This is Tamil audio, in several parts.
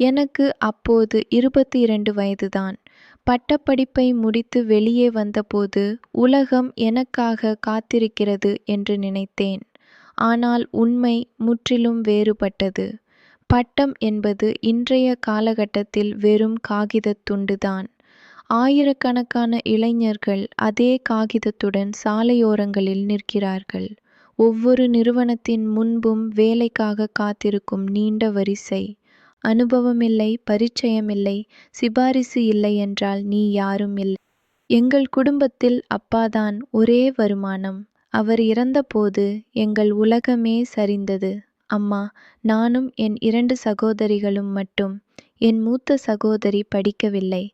எனக்கு அப்போது 22 வயதுதான். பட்டப்படிப்பை முடித்து வெளியே வந்தபோது உலகம் எனக்காக காத்திருக்கிறது என்று நினைத்தேன். ஆனால் உண்மை முற்றிலும் வேறுபட்டது. பட்டம் என்பது இன்றைய காலகட்டத்தில் வெறும் காகிதத் துண்டுதான். ஆயிரக்கணக்கான இளைஞர்கள் அதே காகிதத்துடன் சாலையோரங்களில் நிற்கிறார்கள். ஒவ்வொரு நிறுவனத்தின் முன்பும் வேலைக்காக காத்திருக்கும் நீண்ட வரிசை. அனுபவமில்லை, பரிச்சயமில்லை, சிபாரிசு இல்லை என்றால் நீ யாரும் இல்லை. எங்கள் குடும்பத்தில் அப்பாதான் ஒரே வருமானம். அவர் இறந்தபோது எங்கள் உலகமே சரிந்தது. அம்மா, நானும் என் 2 சகோதரிகளும் மட்டும். என் மூத்த சகோதரி படிக்கவில்லை.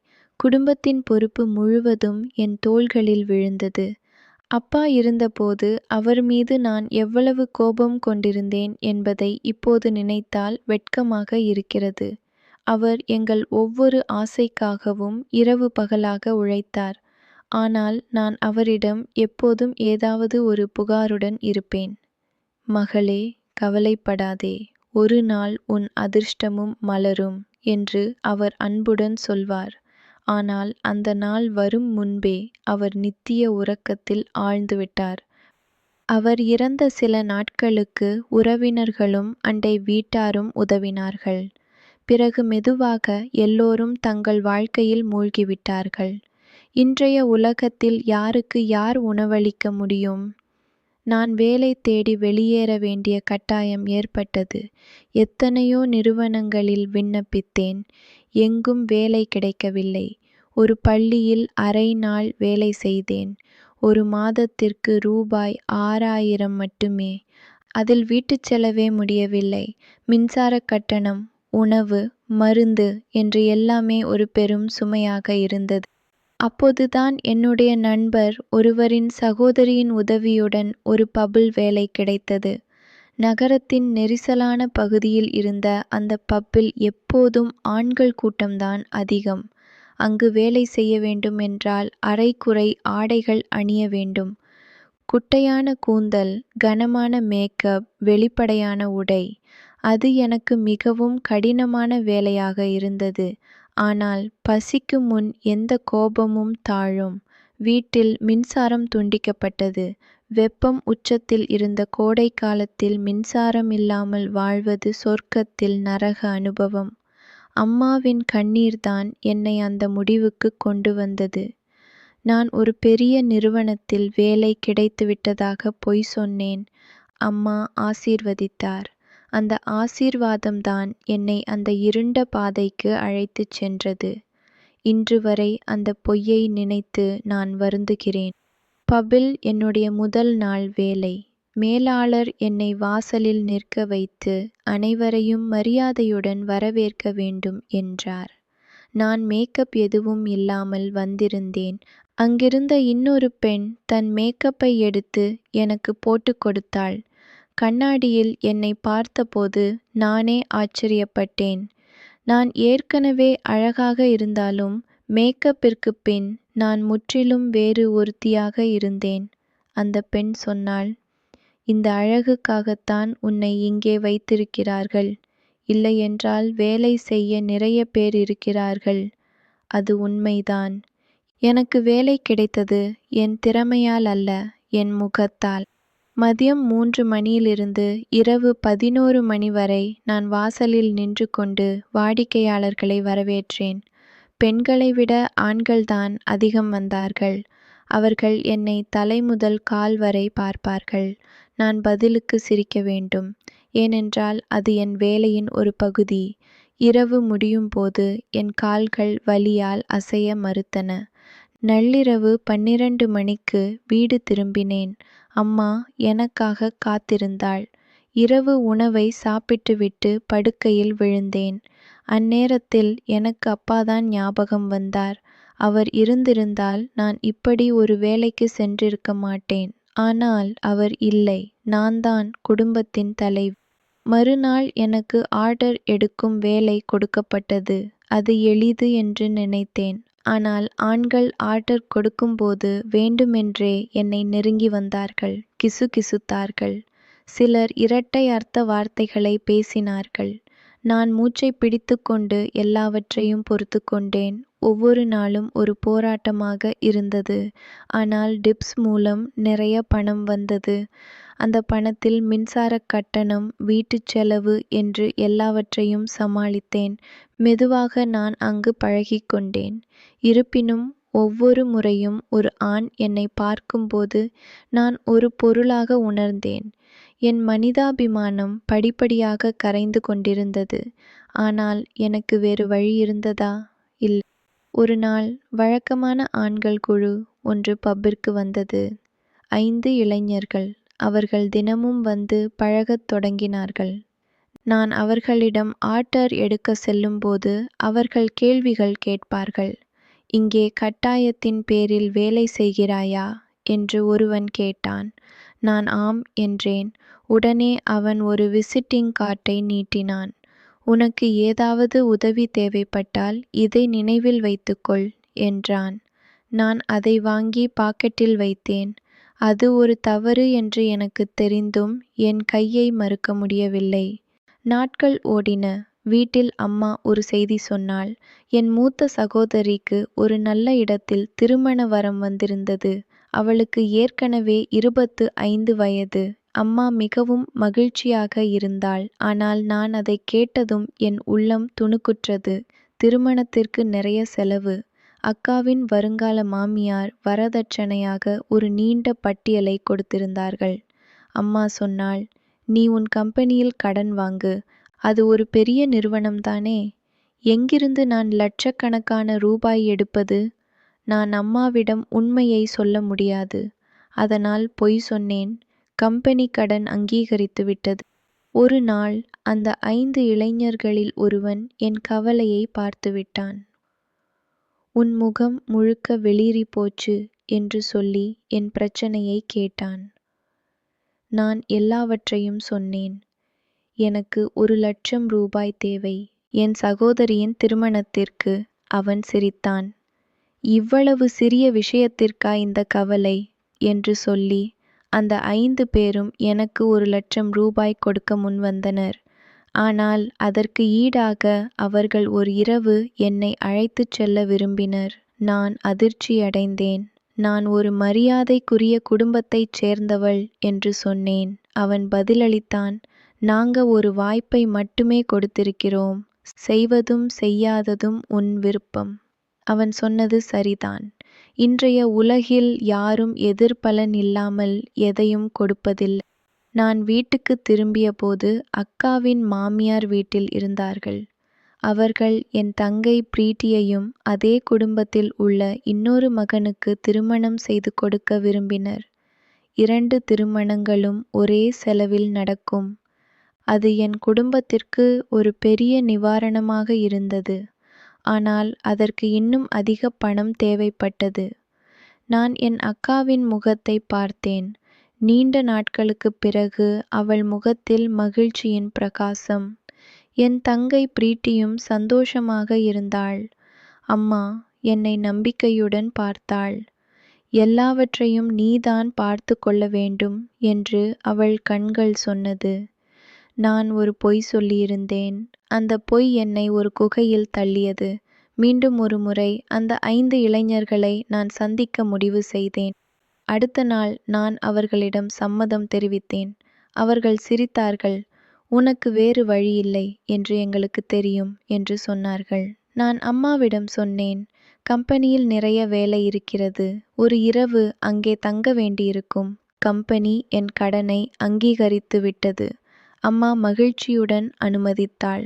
குடும்பத்தின் பொறுப்பு முழுவதும் என் தோள்களில் விழுந்தது. அப்பா இருந்தபோது அவர் மீது நான் எவ்வளவு கோபம் கொண்டிருந்தேன் என்பதை இப்போது நினைத்தால் வெட்கமாக இருக்கிறது. அவர் எங்கள் ஒவ்வொரு ஆசைக்காகவும் இரவு பகலாக உழைத்தார். ஆனால் நான் அவரிடம் எப்போதும் ஏதாவது ஒரு புகாருடன் இருப்பேன். மகளே, கவலைப்படாதே, ஒரு நாள் உன் அதிர்ஷ்டமும் மலரும் என்று அவர் அன்புடன் சொல்வார். ஆனால் அந்த நாள் வரும் முன்பே அவர் நித்திய உறக்கத்தில் ஆழ்ந்துவிட்டார். அவர் இறந்த சில நாட்களுக்கு உறவினர்களும் அண்டை வீட்டாரும் உதவினார்கள். பிறகு மெதுவாக எல்லோரும் தங்கள் வாழ்க்கையில் மூழ்கிவிட்டார்கள். இன்றைய உலகத்தில் யாருக்கு யார் உணவளிக்க முடியும்? நான் வேலை தேடி வெளியேற வேண்டிய கட்டாயம் ஏற்பட்டது. எத்தனையோ நிறுவனங்களில் விண்ணப்பித்தேன். எங்கும் வேலை கிடைக்கவில்லை. ஒரு பள்ளியில் அரை நாள் வேலை செய்தேன். ஒரு மாதத்திற்கு ரூபாய் 6000 மட்டுமே. அதில் வீட்டுச் செலவே முடியவில்லை. மின்சார கட்டணம், உணவு, மருந்து என்று எல்லாமே ஒரு பெரும் சுமையாக இருந்தது. அப்போதுதான் என்னுடைய நண்பர் ஒருவரின் சகோதரியின் உதவியுடன் ஒரு பபில் வேலை கிடைத்தது. நகரத்தின் நெரிசலான பகுதியில் இருந்த அந்த பப்பில் எப்போதும் ஆண்கள் கூட்டம்தான் அதிகம். அங்கு வேலை செய்ய வேண்டும் என்றால் அரைகுறை ஆடைகள் அணிய வேண்டும். குட்டையான கூந்தல், கனமான மேக்கப், வெளிப்படையான உடை. அது எனக்கு மிகவும் கடினமான வேலையாக இருந்தது. ஆனால் பசிக்கு முன் எந்த கோபமும் தாழும். வீட்டில் மின்சாரம் துண்டிக்கப்பட்டது. வெப்பம் உச்சத்தில் இருந்த கோடை காலத்தில் மின்சாரம் இல்லாமல் வாழ்வது சொர்க்கத்தில் நரக அனுபவம். அம்மாவின் கண்ணீர்தான் என்னை அந்த முடிவுக்கு கொண்டு வந்தது. நான் ஒரு பெரிய நிறுவனத்தில் வேலை கிடைத்துவிட்டதாக பொய் சொன்னேன். அம்மா ஆசீர்வதித்தார். அந்த ஆசீர்வாதம்தான் என்னை அந்த இருண்ட பாதைக்கு அழைத்துச் சென்றது. இன்று வரை அந்த பொய்யை நினைத்து நான் வருந்துகிறேன். பபில் என்னுடைய முதல் நாள் வேலை. மேலாளர் என்னை வாசலில் நிற்க வைத்து அனைவரையும் மரியாதையுடன் வரவேற்க வேண்டும் என்றார். நான் மேக்கப் எதுவும் இல்லாமல் வந்திருந்தேன். அங்கிருந்த இன்னொரு பெண் தன் மேக்கப்பை எடுத்து எனக்கு போட்டு கொடுத்தாள். கண்ணாடியில் என்னை பார்த்தபோது நானே ஆச்சரியப்பட்டேன். நான் ஏற்கனவே அழகாக இருந்தாலும் மேக்கப்பிற்கு பின் நான் முற்றிலும் வேறு ஒருத்தியாக இருந்தேன். அந்த பெண் சொன்னாள், இந்த அழகுக்காகத்தான் உன்னை இங்கே வைத்திருக்கிறார்கள். இல்லையென்றால் வேலை செய்ய நிறைய பேர் இருக்கிறார்கள். அது உண்மைதான். எனக்கு வேலை கிடைத்தது என் திறமையால் அல்ல, என் முகத்தால். மதியம் 3 மணியிலிருந்து இரவு 11 மணி வரை நான் வாசலில் நின்று கொண்டு வாடிக்கையாளர்களை வரவேற்றேன். பெண்களை விட ஆண்கள்தான் அதிகம் வந்தார்கள். அவர்கள் என்னை தலை முதல் கால் வரை பார்ப்பார்கள். நான் பதிலுக்கு சிரிக்க வேண்டும். ஏனென்றால் அது என் வேலையின் ஒரு பகுதி. இரவு முடியும் போது என் கால்கள் வலியால் அசைய மறுத்தன. நள்ளிரவு 12 மணிக்கு வீடு திரும்பினேன். அம்மா எனக்காக காத்திருந்தாள். இரவு உணவை சாப்பிட்டுவிட்டு படுக்கையில் விழுந்தேன். அந்நேரத்தில் எனக்கு அப்பாதான் ஞாபகம் வந்தார். அவர் இருந்திருந்தால் நான் இப்படி ஒரு வேலைக்கு சென்றிருக்க மாட்டேன். ஆனால் அவர் இல்லை. நான்தான் குடும்பத்தின் தலைவி. மறுநாள் எனக்கு ஆர்டர் எடுக்கும் வேலை கொடுக்கப்பட்டது. அது எளிது என்று நினைத்தேன். ஆனால் ஆண்கள் ஆர்டர் கொடுக்கும்போது வேண்டுமென்றே என்னை நெருங்கி வந்தார்கள், கிசுகிசுத்தார்கள். சிலர் இரட்டை அர்த்த வார்த்தைகளை பேசினார்கள். நான் மூச்சைப் பிடித்துக்கொண்டு எல்லாவற்றையும் பொறுத்துக்கொண்டேன். ஒவ்வொரு நாளும் ஒரு போராட்டமாக இருந்தது. ஆனால் டிப்ஸ் மூலம் நிறைய பணம் வந்தது. அந்த பணத்தில் மின்சாரக் கட்டணம், வீட்டுச் செலவு என்று எல்லாவற்றையும் சமாளித்தேன். மெதுவாக நான் அங்கு பழகிக்கொண்டேன். இருப்பினும் ஒவ்வொரு முறையும் ஒரு ஆண் என்னைப் பார்க்கும்போது நான் ஒரு பொருளாக உணர்ந்தேன். என் மனிதாபிமானம் படிப்படியாக கரைந்து கொண்டிருந்தது. ஆனால் எனக்கு வேறு வழி இருந்ததா? இல்லை. ஒரு நாள் வழக்கமான ஆண்கள் குழு ஒன்று பப்பிற்கு வந்தது. 5 இளைஞர்கள். அவர்கள் தினமும் வந்து பழகத் தொடங்கினார்கள். நான் அவர்களிடம் ஆர்டர் எடுக்கச் செல்லும்போது அவர்கள் கேள்விகள் கேட்பார்கள். இங்கே கட்டாயத்தின் பேரில் வேலை செய்கிறாயா? என்று ஒருவன் கேட்டான். நான் ஆம் என்றேன். உடனே அவன் ஒரு விசிட்டிங் கார்டை நீட்டினான். உனக்கு ஏதாவது உதவி தேவைப்பட்டால் இதை நினைவில் வைத்துக்கொள் என்றான். நான் அதை வாங்கி பாக்கெட்டில் வைத்தேன். அது ஒரு தவறு என்று எனக்குத் தெரிந்தும் என் கையை மறுக்க முடியவில்லை. நாட்கள் ஓடின. வீட்டில் அம்மா ஒரு செய்தி சொன்னாள். என் மூத்த சகோதரிக்கு ஒரு நல்ல இடத்தில் திருமண வரம் வந்திருந்தது. அவளுக்கு ஏற்கனவே 25 வயது. அம்மா மிகவும் மகிழ்ச்சியாக இருந்தாள். ஆனால் நான் அதைக் கேட்டதும் என் உள்ளம் துணுக்குற்றது. திருமணத்திற்கு நிறைய செலவு. அக்காவின் வருங்கால மாமியார் வரதட்சணையாக ஒரு நீண்ட பட்டியலை கொடுத்திருந்தார்கள். அம்மா சொன்னாள், நீ உன் கம்பெனியில் கடன் வாங்கு. அது ஒரு பெரிய நிறுவனம்தானே. எங்கிருந்து நான் லட்சக்கணக்கான ரூபாய் எடுப்பது? நான் அம்மாவிடம் உண்மையை சொல்ல முடியாது. அதனால் பொய் சொன்னேன். கம்பெனி கடன் அங்கீகரித்துவிட்டது. ஒரு நாள் அந்த 5 இளைஞர்களில் ஒருவன் என் கவலையை பார்த்துவிட்டான். உன் முகம் முழுக்க வெளிரி போச்சு என்று சொல்லி என் பிரச்சனையை கேட்டான். நான் எல்லாவற்றையும் சொன்னேன். எனக்கு 1,00,000 ரூபாய் தேவை. என் சகோதரியின் திருமணத்திற்கு. அவன் சிரித்தான். இவ்வளவு சிறிய விஷயத்திற்கா இந்த கவலை? என்று சொல்லி அந்த 5 பேரும் எனக்கு 1,00,000 ரூபாய் கொடுக்க முன்வந்தனர். ஆனால் அதற்கு ஈடாக அவர்கள் ஒரு இரவு என்னை அழைத்துச் செல்ல விரும்பினர். நான் அதிர்ச்சியடைந்தேன். நான் ஒரு மரியாதைக்குரிய குடும்பத்தைச் சேர்ந்தவள் என்று சொன்னேன். அவன் பதிலளித்தான், நாங்க ஒரு வாய்ப்பை மட்டுமே கொடுத்திருக்கிறோம். செய்வதும் செய்யாததும் உன் விருப்பம். அவன் சொன்னது சரிதான். இன்றைய உலகில் யாரும் எதிர்பலன் இல்லாமல் எதையும் கொடுப்பதில்லை. நான் வீட்டுக்குத் திரும்பியபோது அக்காவின் மாமியார் வீட்டில் இருந்தார்கள். அவர்கள் என் தங்கை பிரீத்தியையும் அதே குடும்பத்தில் உள்ள இன்னொரு மகனுக்கு திருமணம் செய்து கொடுக்க விரும்பினர். 2 திருமணங்களும் ஒரே செலவில் நடக்கும். அது என் குடும்பத்திற்கு ஒரு பெரிய நிவாரணமாக இருந்தது. ஆனால் அதற்கு இன்னும் அதிக பணம் தேவைப்பட்டது. நான் என் அக்காவின் முகத்தை பார்த்தேன். நீண்ட நாட்களுக்குப் பிறகு அவள் முகத்தில் மகிழ்ச்சியின் பிரகாசம். என் தங்கை பிரீத்தியும் சந்தோஷமாக இருந்தாள். அம்மா என்னை நம்பிக்கையுடன் பார்த்தாள். எல்லாவற்றையும் நீதான் பார்த்து கொள்ள வேண்டும் என்று அவள் கண்கள் சொன்னது. நான் ஒரு பொய் சொல்லியிருந்தேன். அந்த பொய் என்னை ஒரு குகையில் தள்ளியது. மீண்டும் ஒரு முறை அந்த 5 இளைஞர்களை நான் சந்திக்க முடிவு செய்தேன். அடுத்த நாள் நான் அவர்களிடம் சம்மதம் தெரிவித்தேன். அவர்கள் சிரித்தார்கள். உனக்கு வேறு வழியில்லை என்று எங்களுக்கு தெரியும் என்று சொன்னார்கள். நான் அம்மாவிடம் சொன்னேன், கம்பெனியில் நிறைய வேலை இருக்கிறது. ஒரு இரவு அங்கே தங்க வேண்டியிருக்கும். கம்பெனி என் கடனை அங்கீகரித்து விட்டது. அம்மா மகிழ்ச்சியுடன் அனுமதித்தாள்.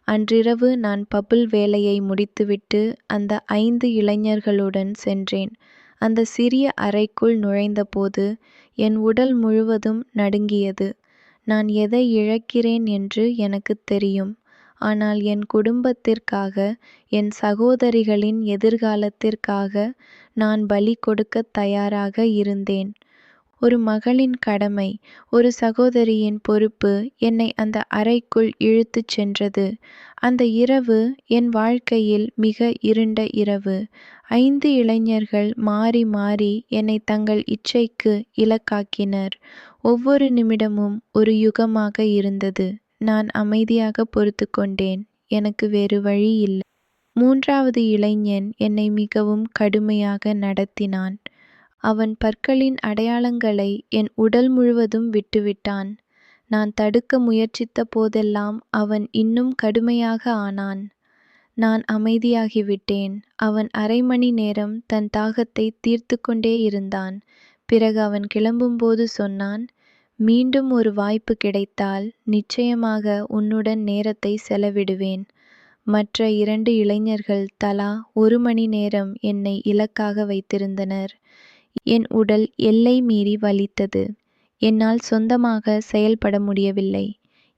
அன்றிரவு நான் பபிள் வேலையை முடித்துவிட்டு அந்த 5 இளைஞர்களுடன் சென்றேன். அந்த சிறிய அறைக்குள் நுழைந்தபோது என் உடல் முழுவதும் நடுங்கியது. நான் எதை இழக்கிறேன் என்று எனக்குத் தெரியும். ஆனால் என் குடும்பத்திற்காக, என் சகோதரிகளின் எதிர்காலத்திற்காக நான் பலி கொடுக்கத் தயாராக இருந்தேன். ஒரு மகளின் கடமை, ஒரு சகோதரியின் பொறுப்பு என்னை அந்த அறைக்குள் இழுத்துச் சென்றது. அந்த இரவு என் வாழ்க்கையில் மிக இருண்ட இரவு. 5 இளைஞர்கள் மாறி மாறி என்னை தங்கள் இச்சைக்கு இலக்காக்கினர். ஒவ்வொரு நிமிடமும் ஒரு யுகமாக இருந்தது. நான் அமைதியாக பொறுத்துக்கொண்டேன். எனக்கு வேறு வழி இல்லை. 3வது இளைஞன் என்னை மிகவும் கடுமையாக நடத்தினான். அவன் பற்களின் அடையாளங்களை என் உடல் முழுவதும் விட்டுவிட்டான். நான் தடுக்க முயற்சித்த போதெல்லாம் அவன் இன்னும் கடுமையாக ஆனான். நான் அமைதியாகிவிட்டேன். அவன் அரை மணி நேரம் தன் தாகத்தை தீர்த்து கொண்டே இருந்தான். பிறகு அவன் கிளம்பும்போது சொன்னான், மீண்டும் ஒரு வாய்ப்பு கிடைத்தால் நிச்சயமாக உன்னுடன் நேரத்தை செலவிடுவேன். மற்ற 2 இளைஞர்கள் தலா 1 மணி நேரம் என்னை இலக்காக வைத்திருந்தனர். என் உடல் எல்லை மீறி வலித்தது. என்னால் சொந்தமாக செயல்பட முடியவில்லை.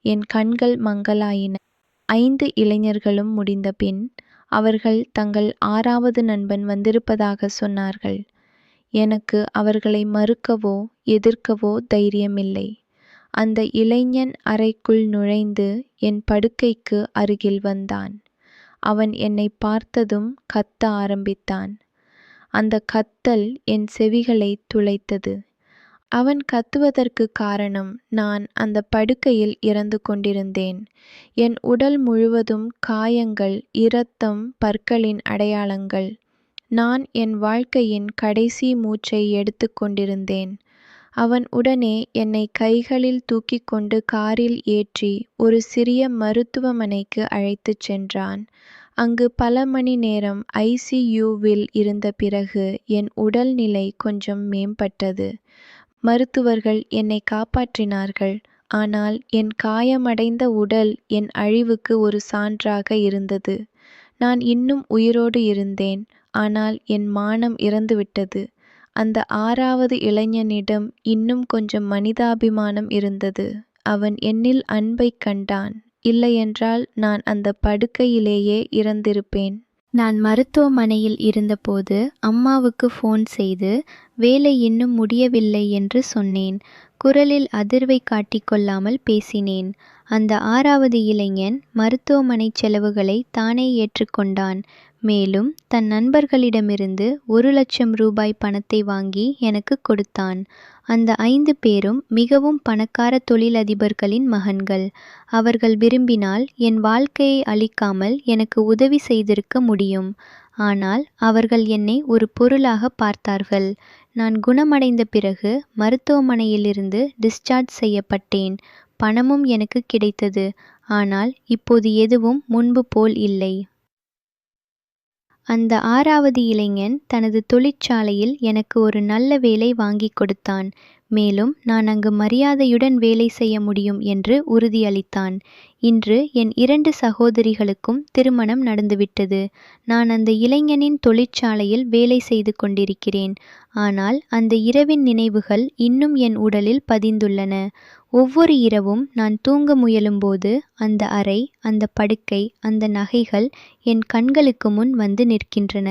என் கண்கள் மங்கலாயின. 5 இளைஞர்களும் முடிந்தபின் அவர்கள் தங்கள் 6வது நண்பன் வந்திருப்பதாக சொன்னார்கள். எனக்கு அவர்களை மறுக்கவோ எதிர்க்கவோ தைரியமில்லை. அந்த இளைஞன் அறைக்குள் நுழைந்து என் படுக்கைக்கு அருகில் வந்தான். அவன் என்னை பார்த்ததும் கத்த ஆரம்பித்தான். அந்த கத்தல் என் செவிகளை துளைத்தது. அவன் கத்துவதற்கு காரணம், நான் அந்த படுக்கையில் இறந்து கொண்டிருந்தேன். என் உடல் முழுவதும் காயங்கள், இரத்தம், பற்களின் அடையாளங்கள். நான் என் வாழ்க்கையின் கடைசி மூச்சை எடுத்துக் கொண்டிருந்தேன். அவன் உடனே என்னை கைகளில் தூக்கிக் கொண்டு காரில் ஏற்றி ஒரு சிறிய மருத்துவமனைக்கு அழைத்துச் சென்றான். அங்கு பல மணி நேரம் ICUவில் இருந்த பிறகு என் உடல்நிலை கொஞ்சம் மேம்பட்டது. மருத்துவர்கள் என்னை காப்பாற்றினார்கள். ஆனால் என் காயமடைந்த உடல் என் அழிவுக்கு ஒரு சான்றாக இருந்தது. நான் இன்னும் உயிரோடு இருந்தேன். ஆனால் என் மானம் இறந்துவிட்டது. அந்த 6வது இளைஞனிடம் இன்னும் கொஞ்சம் மனிதாபிமானம் இருந்தது. அவன் என்னில் அன்பைக் கண்டான். இல்லையென்றால் நான் அந்த படுக்கையிலேயே இறந்திருப்பேன். நான் மருத்துவமனையில் இருந்தபோது அம்மாவுக்கு ஃபோன் செய்து வேலை இன்னும் முடியவில்லை என்று சொன்னேன். குரலில் அதிர்வை காட்டிக்கொள்ளாமல் பேசினேன். அந்த 6வது இளைஞன் மருத்துவமனை செலவுகளை தானே ஏற்றுக்கொண்டான். மேலும் தன் நண்பர்களிடமிருந்து 1,00,000 ரூபாய் பணத்தை வாங்கி எனக்கு கொடுத்தான். அந்த 5 பேரும் மிகவும் பணக்கார தொழிலதிபர்களின் மகன்கள். அவர்கள் விரும்பினால் என் வாழ்க்கையை அழிக்காமல் எனக்கு உதவி செய்திருக்க முடியும். ஆனால் அவர்கள் என்னை ஒரு பொருளாக பார்த்தார்கள். நான் குணமடைந்த பிறகு மருத்துவமனையிலிருந்து டிஸ்சார்ஜ் செய்யப்பட்டேன். பணமும் எனக்கு கிடைத்தது. ஆனால் இப்போது எதுவும் முன்பு போல் இல்லை. அந்த 6வது இளைஞன் தனது தொழிற்சாலையில் எனக்கு ஒரு நல்ல வேலை வாங்கிக் கொடுத்தான். மேலும் நான் அங்கு மரியாதையுடன் வேலை செய்ய முடியும் என்று உறுதியளித்தான். இன்று என் 2 சகோதரிகளுக்கும் திருமணம் நடந்துவிட்டது. நான் அந்த இளைஞனின் தொழிற்சாலையில் வேலை செய்து கொண்டிருக்கிறேன். ஆனால் அந்த இரவின் நினைவுகள் இன்னும் என் உடலில் பதிந்துள்ளன. ஒவ்வொரு இரவும் நான் தூங்க முயலும்போது அந்த அறை, அந்த படுக்கை, அந்த நகைகள் என் கண்களுக்கு முன் வந்து நிற்கின்றன.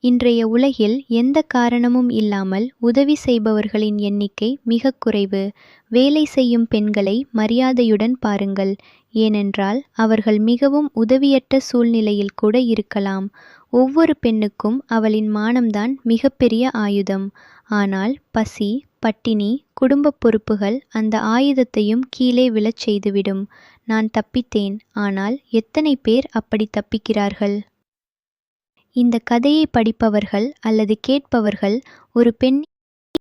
இன்றைய உலகில் எந்த காரணமும் இல்லாமல் உதவி செய்பவர்களின் எண்ணிக்கை மிகக் குறைவு. வேலை செய்யும் பெண்களை மரியாதையுடன் பாருங்கள். ஏனென்றால் அவர்கள் மிகவும் உதவியற்ற சூழ்நிலையில் கூட இருக்கலாம். ஒவ்வொரு பெண்ணுக்கும் அவளின் மானம்தான் மிகப்பெரிய ஆயுதம். ஆனால் பசி, பட்டினி, குடும்பப் பொறுப்புகள் அந்த ஆயுதத்தையும் கீழே விழச் செய்துவிடும். நான் தப்பித்தேன். ஆனால் எத்தனை பேர் அப்படி தப்பிக்கிறார்கள்? இந்த கதையை படிப்பவர்கள் அல்லது கேட்பவர்கள் ஒரு பெண்